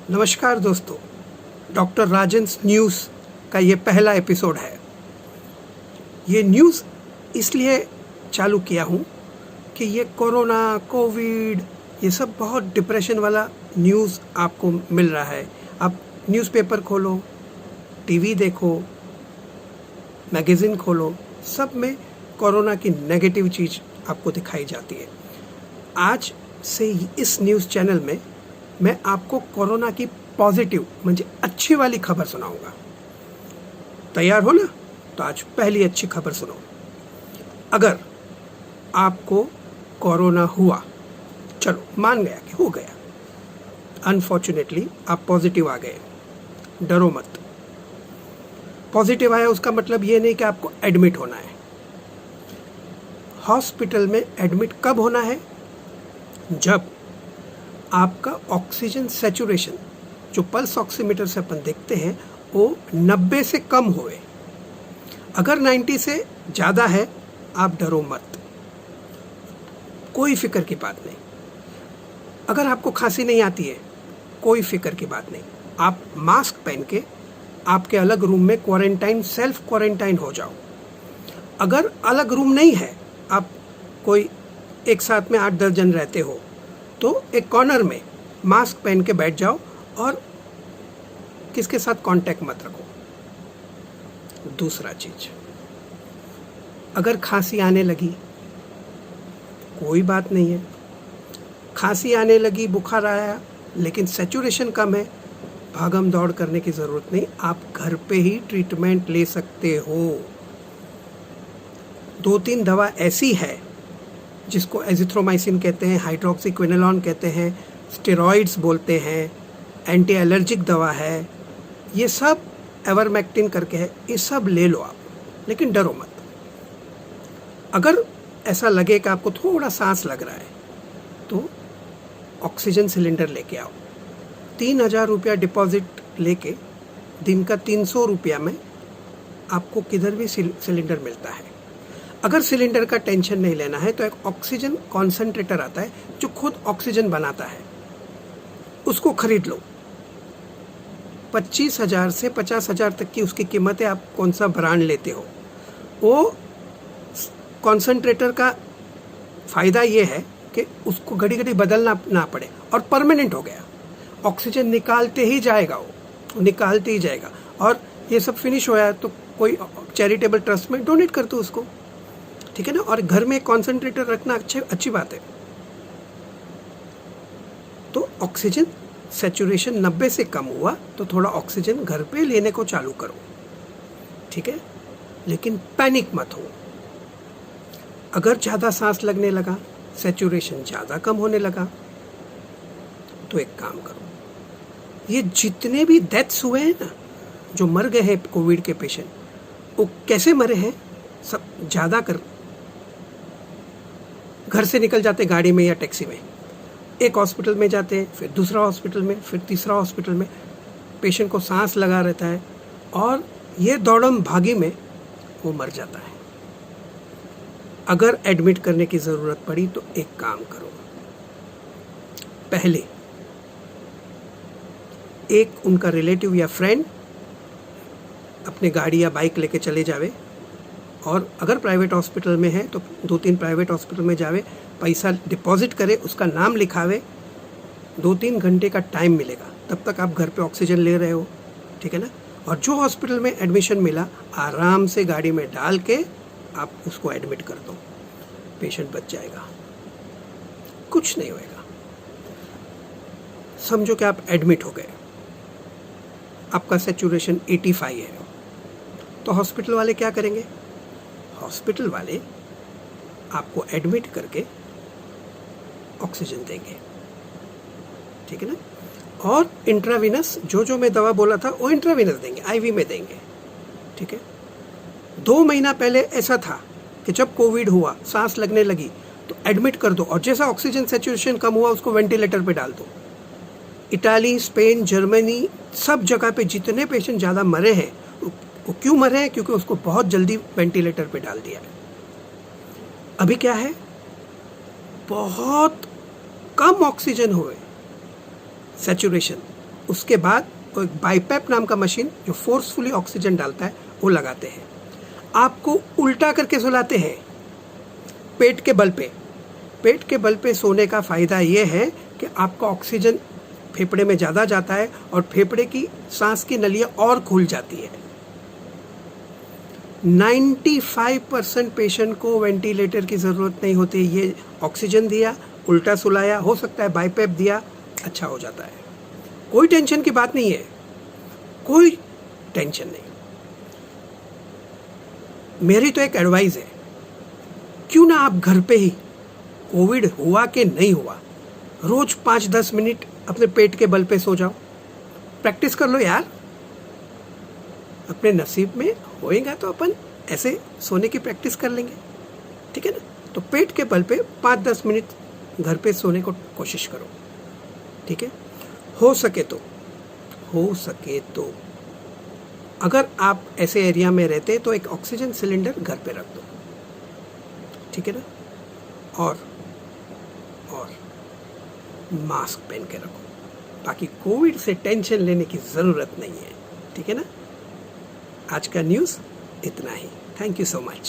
नमस्कार दोस्तों, डॉक्टर राजन्स न्यूज़ का ये पहला एपिसोड है। ये न्यूज़ इसलिए चालू किया हूँ कि ये कोरोना, कोविड, ये सब बहुत डिप्रेशन वाला न्यूज़ आपको मिल रहा है। आप न्यूज़पेपर खोलो, टीवी देखो, मैगज़ीन खोलो, सब में कोरोना की नेगेटिव चीज़ आपको दिखाई जाती है। आज से इस न्यूज़ चैनल में मैं आपको कोरोना की पॉजिटिव म्हणजे अच्छी वाली खबर सुनाऊंगा। तैयार हो ना? तो आज पहली अच्छी खबर सुनो। अगर आपको कोरोना हुआ, चलो मान गया कि हो गया, अनफॉर्चुनेटली आप पॉजिटिव आ गए, डरो मत। पॉजिटिव आया उसका मतलब ये नहीं कि आपको एडमिट होना है। हॉस्पिटल में एडमिट कब होना है? जब आपका ऑक्सीजन सैचुरेशन, जो पल्स ऑक्सीमीटर से अपन देखते हैं, वो 90 से कम होए। अगर 90 से ज़्यादा है, आप डरो मत, कोई फिक्र की बात नहीं। अगर आपको खांसी नहीं आती है, कोई फिक्र की बात नहीं। आप मास्क पहन के आपके अलग रूम में क्वारंटाइन, सेल्फ क्वारंटाइन हो जाओ। अगर अलग रूम नहीं है, आप कोई एक साथ में 8-10 जन रहते हो, तो एक कॉर्नर में मास्क पहन के बैठ जाओ और किसके साथ कांटेक्ट मत रखो। दूसरा चीज, अगर खांसी आने लगी, कोई बात नहीं है। खांसी आने लगी, बुखार आया, लेकिन सैचुरेशन कम है, भागम दौड़ करने की ज़रूरत नहीं। आप घर पे ही ट्रीटमेंट ले सकते हो। 2-3 दवा ऐसी है जिसको एजिथ्रोमाइसिन कहते हैं, हाइड्रोक्सीक्विनोलोन कहते हैं, स्टेरॉइड्स बोलते हैं, एंटी एलर्जिक दवा है, ये सब एवरमेक्टिन करके है, ये सब ले लो आप, लेकिन डरो मत। अगर ऐसा लगे कि आपको थोड़ा सांस लग रहा है, तो ऑक्सीजन सिलेंडर लेके आओ। 3,000 रुपया डिपॉजिट लेके दिन का 300 रुपया में आपको किधर भी सिलेंडर मिलता है। अगर सिलेंडर का टेंशन नहीं लेना है, तो एक ऑक्सीजन कॉन्सेंट्रेटर आता है जो खुद ऑक्सीजन बनाता है, उसको खरीद लो। 25,000 से 50,000 तक की उसकी कीमत है, आप कौन सा ब्रांड लेते हो। वो कॉन्सेंट्रेटर का फ़ायदा ये है कि उसको घड़ी घड़ी बदलना ना पड़े और परमानेंट हो गया। ऑक्सीजन निकालते ही जाएगा, वो निकालते ही जाएगा। और ये सब फिनिश होया तो कोई चैरिटेबल ट्रस्ट में डोनेट कर दो उसको, ठीक है ना। और घर में कॉन्सेंट्रेटर रखना अच्छी बात है। तो ऑक्सीजन सैचुरेशन 90 से कम हुआ तो थोड़ा ऑक्सीजन घर पे लेने को चालू करो, ठीक है। लेकिन पैनिक मत हो। अगर ज़्यादा सांस लगने लगा, सैचुरेशन ज़्यादा कम होने लगा, तो एक काम करो, ये जितने भी डेथ्स हुए हैं ना, जो मर गए हैं कोविड के पेशेंट, वो कैसे मरे हैं? सब ज़्यादा कर घर से निकल जाते गाड़ी में या टैक्सी में, एक हॉस्पिटल में जाते हैं, फिर दूसरा हॉस्पिटल में, फिर तीसरा हॉस्पिटल में, पेशेंट को सांस लगा रहता है और ये दौड़म भागी में वो मर जाता है। अगर एडमिट करने की ज़रूरत पड़ी तो एक काम करो, पहले एक उनका रिलेटिव या फ्रेंड अपने गाड़ी या बाइक लेके चले जावे, और अगर प्राइवेट हॉस्पिटल में है तो 2-3 प्राइवेट हॉस्पिटल में जावे, पैसा डिपॉजिट करे, उसका नाम लिखावे, 2-3 घंटे का टाइम मिलेगा, तब तक आप घर पे ऑक्सीजन ले रहे हो, ठीक है ना। और जो हॉस्पिटल में एडमिशन मिला, आराम से गाड़ी में डाल के आप उसको एडमिट कर दो, पेशेंट बच जाएगा, कुछ नहीं होएगा। समझो कि आप एडमिट हो गए, आपका सैचुरेशन 85 है, तो हॉस्पिटल वाले क्या करेंगे? हॉस्पिटल वाले आपको एडमिट करके ऑक्सीजन देंगे, ठीक है ना। और इंट्रावीनस, जो मैं दवा बोला था वो इंट्रावीनस देंगे, आईवी में देंगे, ठीक है। 2 महीना पहले ऐसा था कि जब कोविड हुआ, सांस लगने लगी, तो एडमिट कर दो, और जैसा ऑक्सीजन सैचुरेशन कम हुआ उसको वेंटिलेटर पे डाल दो। इटाली, स्पेन, जर्मनी, सब जगह पे जितने पेशेंट ज़्यादा मरे हैं, वो क्यों मरे हैं? क्योंकि उसको बहुत जल्दी वेंटिलेटर पे डाल दिया है। अभी क्या है, बहुत कम ऑक्सीजन हुए सैचुरेशन, उसके बाद वो एक बाईपैप नाम का मशीन जो फोर्सफुली ऑक्सीजन डालता है वो लगाते हैं। आपको उल्टा करके सुलाते हैं पेट के बल पे। पेट के बल पे सोने का फ़ायदा ये है कि आपका ऑक्सीजन फेफड़े में ज़्यादा जाता है और फेफड़े की सांस की नलियाँ और खुल जाती है। 95% पेशेंट को वेंटिलेटर की ज़रूरत नहीं होती। ये ऑक्सीजन दिया, उल्टा सुलाया, हो सकता है बाईपैप दिया, अच्छा हो जाता है। कोई टेंशन की बात नहीं है, कोई टेंशन नहीं। मेरी तो एक एडवाइस है, क्यों ना आप घर पे ही, कोविड हुआ कि नहीं हुआ, रोज 5-10 मिनट अपने पेट के बल पे सो जाओ। प्रैक्टिस कर लो यार, अपने नसीब में होएगा तो अपन ऐसे सोने की प्रैक्टिस कर लेंगे, ठीक है ना। तो पेट के बल पे 5-10 मिनट घर पे सोने को कोशिश करो, ठीक है। हो सके तो अगर आप ऐसे एरिया में रहते तो एक ऑक्सीजन सिलेंडर घर पे रख दो, ठीक है ना। और मास्क पहन के रखो। बाकी कोविड से टेंशन लेने की ज़रूरत नहीं है, ठीक है ना। आज का न्यूज़ इतना ही। Thank you so much.